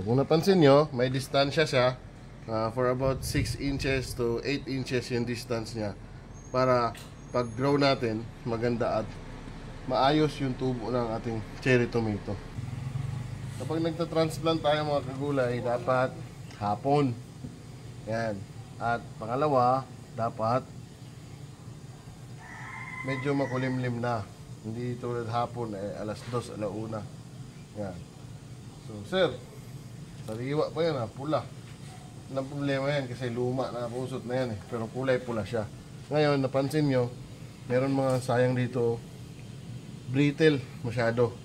kung napansin nyo, may distansya siya. For about 6 inches to 8 inches yung distance niya. Para pag grow natin, maganda at maayos yung tubo ng ating cherry tomato. Kapag nagta-transplant tayo mga kagulay, dapat hapon. Yan. At pangalawa, dapat medyo makulimlim na. Hindi tulad hapon, alas 2, alauna. Yan. So, sir, sariwa pa yan, pula. Walang problema yan kasi luma na pusot na yan pero kulay pula siya. Ngayon, napansin nyo, meron mga sayang dito, brittle masyado.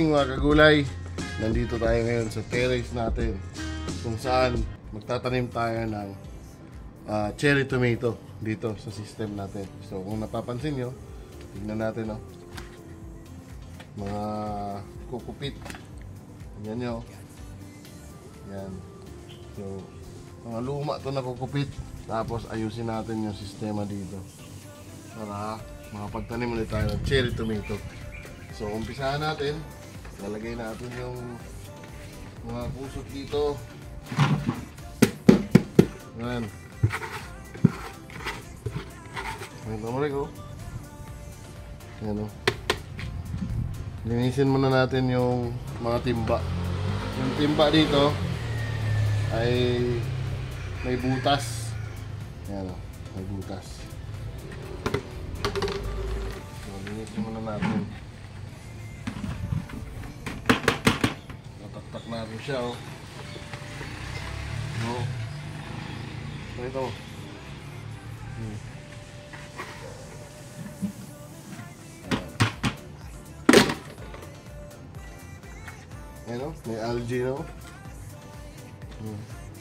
Mga kagulay, nandito tayo ngayon sa terrace natin kung saan magtatanim tayo ng cherry tomato dito sa system natin. So kung napapansin nyo, tignan natin mga kukupit. Tignan nyo. Yan. So mga luma to na kukupit. Tapos ayusin natin yung sistema dito para makapagtanim ulit tayo ng cherry tomato. So umpisahan natin. Lalagay natin yung mga pusot dito. Ayan. Ayan naman ko. Ayan o. Linisin muna natin yung mga timba. Yung timba dito ay may butas. Ayan o. May butas. So, linisin muna natin. Tak natin siya ito. Ayan may algae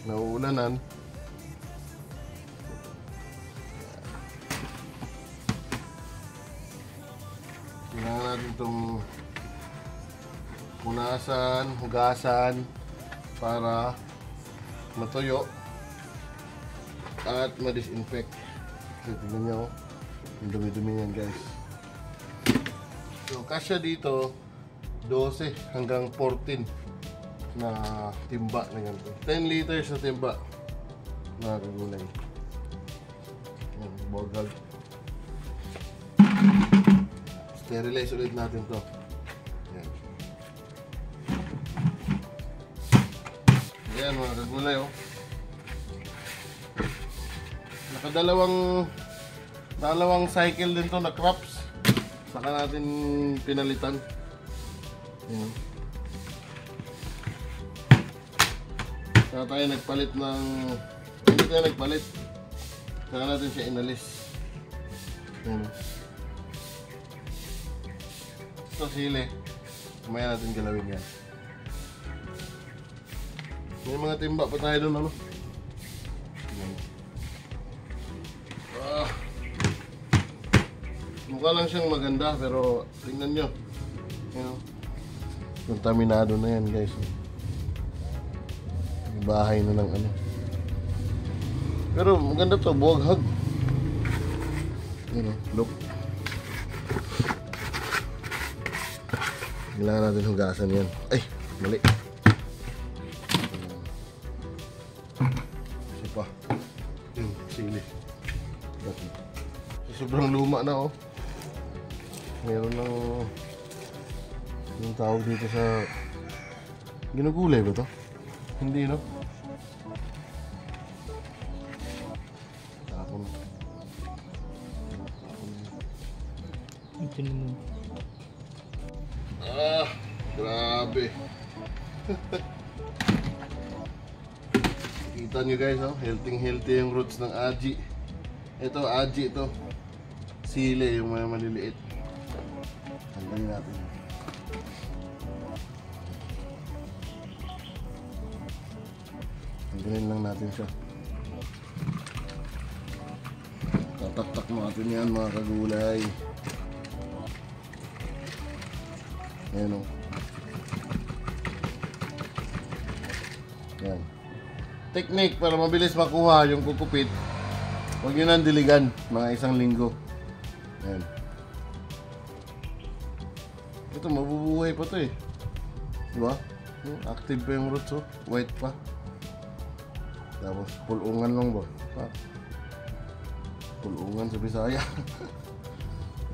nauulanan. Kailangan natin itong punasan, hugasan para matuyo at ma-disinfect. So, tingnan nyo yung dumi-dumi yan guys. So kasya dito 12 hanggang 14 na timba na ganito. 10 liters na timba na kagulay. Bogag. Sterilize ulit natin to. Ayan mga kagulay Nakadalawang cycle din to na crops. Saka natin pinalitan. Ayan. Saka tayo nagpalit ng hindi tayo nagpalit. Saka natin siya inalis. Ayan. Ito sili. Kumaya natin galawin yan. May mga timba pa tayo doon mukha lang siyang maganda pero tingnan nyo. Kontaminado na yan guys. Bahay na ng pero maganda to, buwaghag. Look. Kailangan natin hugasan yan. Ay, mali. Sipa. Sili. Sobrang luma na meron ng yung tawag dito sa ginugulay ba to? Hindi tapon. Ito naman. Ah, grabe. Kita nyo guys, oh, healthy yung roots ng aji. Ito, aji ito. Sili, yung mga maliliit. Tanggalin natin. Tanggalin lang natin siya. Tatak-tak natin yan mga kagulay. Ayan o. Yan. Technique para mabilis makuha yung kukupit. Huwag nyo nang diligan mga 1 linggo. Ayan. Ito mabubuhay pa to eh. Diba? Active pa yung roots oh. White pa. Tapos pulungan lang ba? Pulungan sa Bisaya.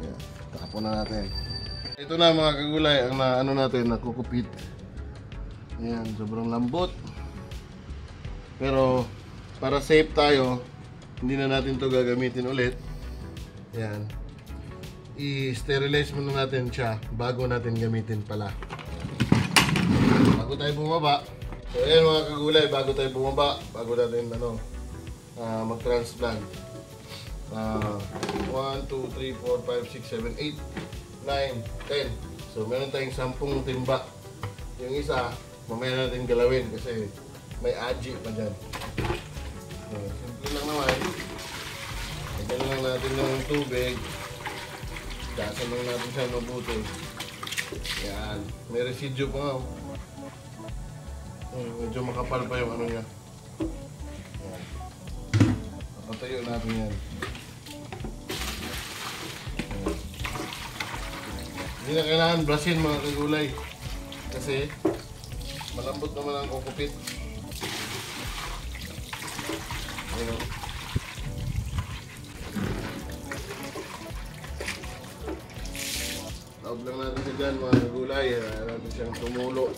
Ayan. Tapon na natin. Ito na mga kagulay ang ano natin nakukupit. Ayan, sobrang lambot. Pero para safe tayo, hindi na natin to gagamitin ulit. Ayan. I-sterilize muna natin siya bago natin gamitin pala. Bago tayo bumaba. So ayan mga kagulay, bago tayo bumaba, bago natin mag-transplant. 1, 2, 3, 4, 5, 6, 7, 8, 9, 10. So meron tayong 10 timba. Yung isa, mamaya natin galawin kasi may aji pa dyan. So, simple lang naman. Lagyan lang natin yung tubig. Dasan lang natin siya mabuti. Yan. May residue pa nga. Medyo makapal pa yung ano niya. Yan. Papatayo natin yan. Hindi na kailangan brusin mga kagulay. Kasi malambot naman ang kukupit. Ayan. Taob lang natin siya dyan mga kagulay. Ayan natin siyang tumulo.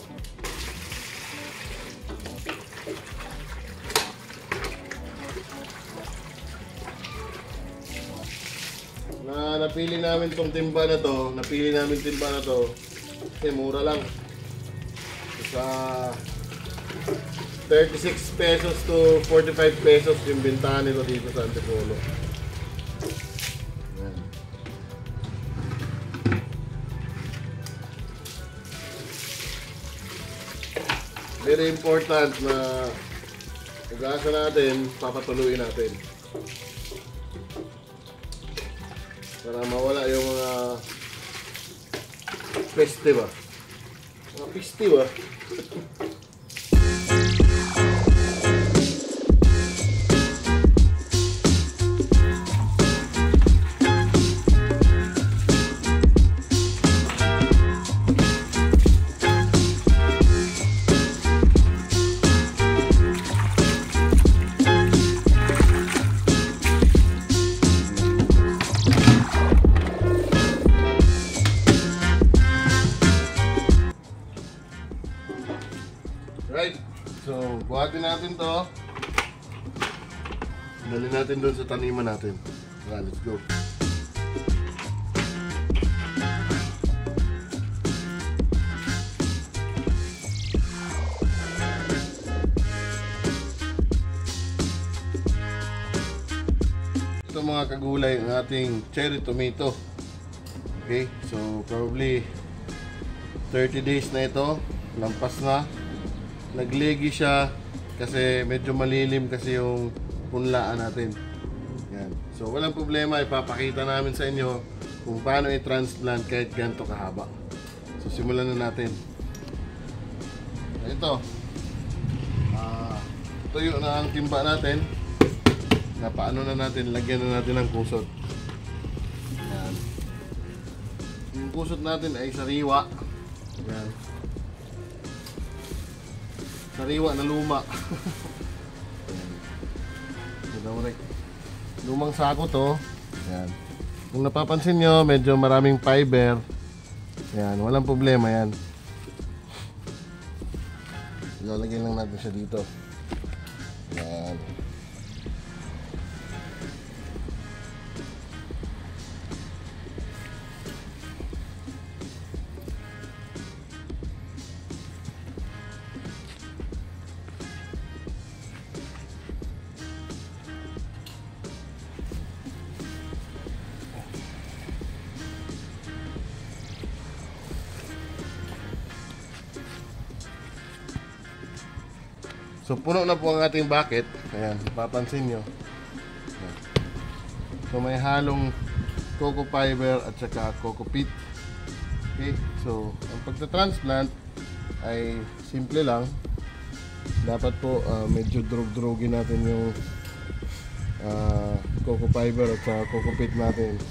Napili namin tong timba na to. Napili namin timba na to kasi mura lang. Sa 36 pesos to 45 pesos yung bintahan nito dito sa Antipolo. Ayan. Very important na pag-asa natin, papatuloy natin. Para mawala yung mga peste ba? Mga piste ba? Right, so buhatin natin to. Dali natin doon sa taniman natin. Right, let's go. Ito mga kagulay ang ating cherry tomato. Okay, so probably 30 days na ito. Lampas na. Naglegi siya kasi medyo malilim kasi yung punlaan natin. Yan. So walang problema, ipapakita namin sa inyo kung paano i-transplant kahit ganito kahaba. So simulan na natin. Ito. Tuyo na ang timba natin. Napaano na natin, lagyan na natin ng kusot. Yan. Yung kusot natin ay sariwa. Yan. Sariwa na luma. Lumang sako to. Yan. Kung napapansin nyo, medyo maraming fiber. Yan, walang problema yan. Ilalagay lang natin siya dito. Yan. So puno na po ang ating bucket. Ayan, papansin nyo. Ayan. So may halong coco fiber at saka coco peat. Okay, so ang pagta-transplant ay simple lang. Dapat po medyo drog-drogin natin yung coco fiber at saka coco peat natin.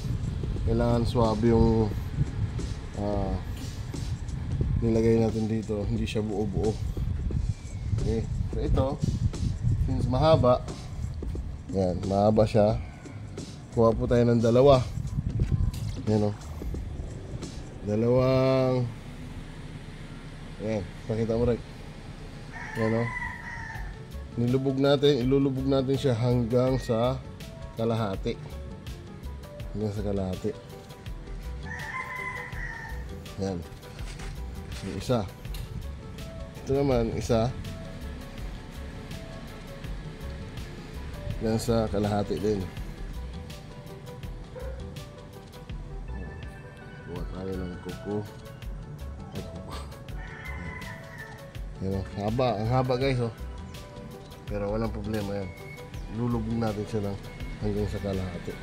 Kailangan swab yung nilagay natin dito, hindi siya buo-buo. Okay, so ito since mahaba, yan, mahaba siya, kuha po tayo ng dalawa. Yan o, dalawang, yan, pakita mo right. Yan o, ilulubog natin siya hanggang sa kalahati. Hanggang sa kalahati. Yan. Yung isa. Ito naman, isa. Yan sa kalahati din. Buhat tayo ng kuko. Ay, kuko. Yan, haba. Ang haba guys, oh. Pero walang problema yan. Lulubog natin siya hanggang sa kalahati.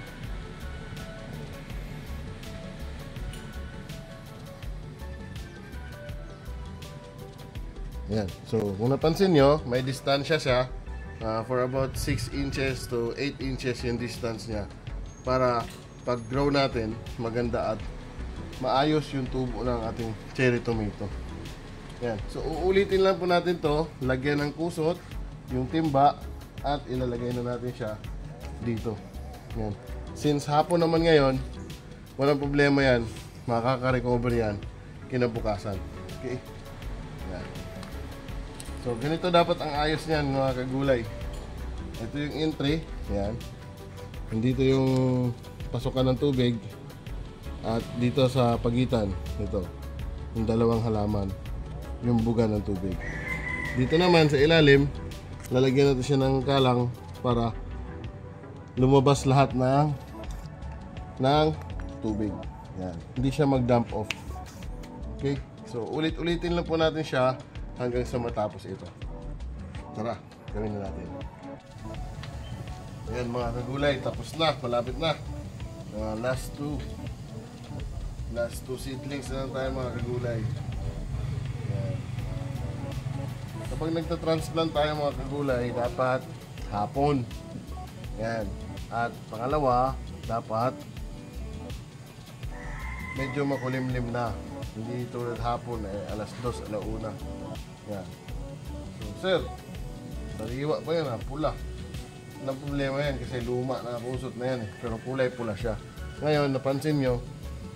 Yan. So, kung napansin nyo, may distansya siya. For about 6 inches to 8 inches yung distance niya. Para pag-grow natin, maganda at maayos yung tubo ng ating cherry tomato. Yan. So, uulitin lang po natin to. Lagyan ng kusot, yung timba, at ilalagay na natin siya dito. Yan. Since hapon naman ngayon, walang problema yan. Makaka-recover yan kinabukasan. Okay? Yan. So, ganito dapat ang ayos niyan mga kagulay. Ito yung entry. Yan. Dito yung pasukan ng tubig. At dito sa pagitan. Ito. Yung dalawang halaman. Yung buga ng tubig. Dito naman sa ilalim, lalagyan natin siya ng kalang para lumabas lahat ng tubig. Yan. Hindi siya mag-dump off. Okay? So, ulit-ulitin lang po natin siya hanggang sa matapos ito. Tara, gawin na natin. Ayan mga kagulay, tapos na, malapit na. Last two seedlings na lang tayo mga kagulay. Ayan. Kapag nagta-transplant tayo mga kagulay, dapat hapon. Ayan. At pangalawa, dapat medyo makulimlim na. Hindi tulad hapon alas 2, alauna. Yan. So, sir, sariwa pa yan ha, pula. Walang problema yan kasi luma na kusot na yan eh. Pero kulay pula siya. Ngayon, napansin nyo,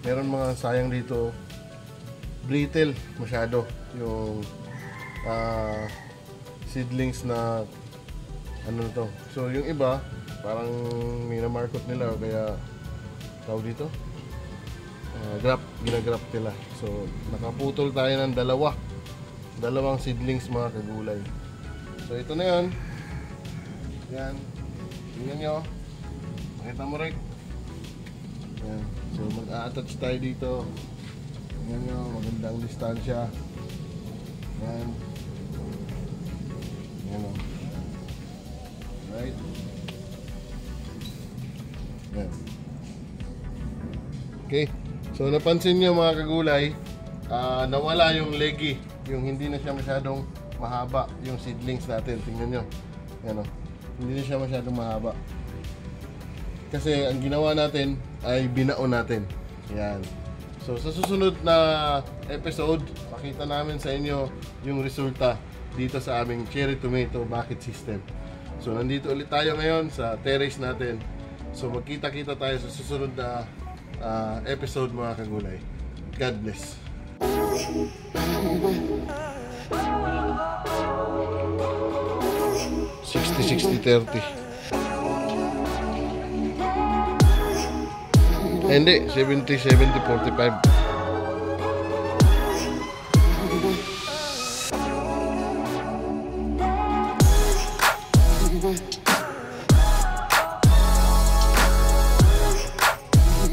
meron mga sayang dito, brittle masyado. Yung seedlings na ano to. So, yung iba, parang minamarkot nila kaya tawag dito. Ginagrap nila. So, nakaputol tayo ng dalawang seedlings mga kagulay. So, ito na yan. Yan. Tingnan nyo. Makita mo right. Yan. So, mag-a-attach tayo dito. Tingnan nyo. Magandang distansya. Yan. Yan o. Right. Yan. Okay. So napansin nyo mga kagulay, nawala yung leggy, yung hindi na siya masyadong mahaba yung seedlings natin. Tingnan nyo, yan o, hindi na siya masyadong mahaba kasi ang ginawa natin ay binaon natin. Yan. So sa susunod na episode, pakita namin sa inyo yung resulta dito sa aming cherry tomato bucket system. So nandito ulit tayo ngayon sa terrace natin. So magkita-kita tayo sa susunod na episode mga kagulay. God bless. 60-60-30. Hindi, 70-70-45.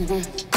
Mm-hmm.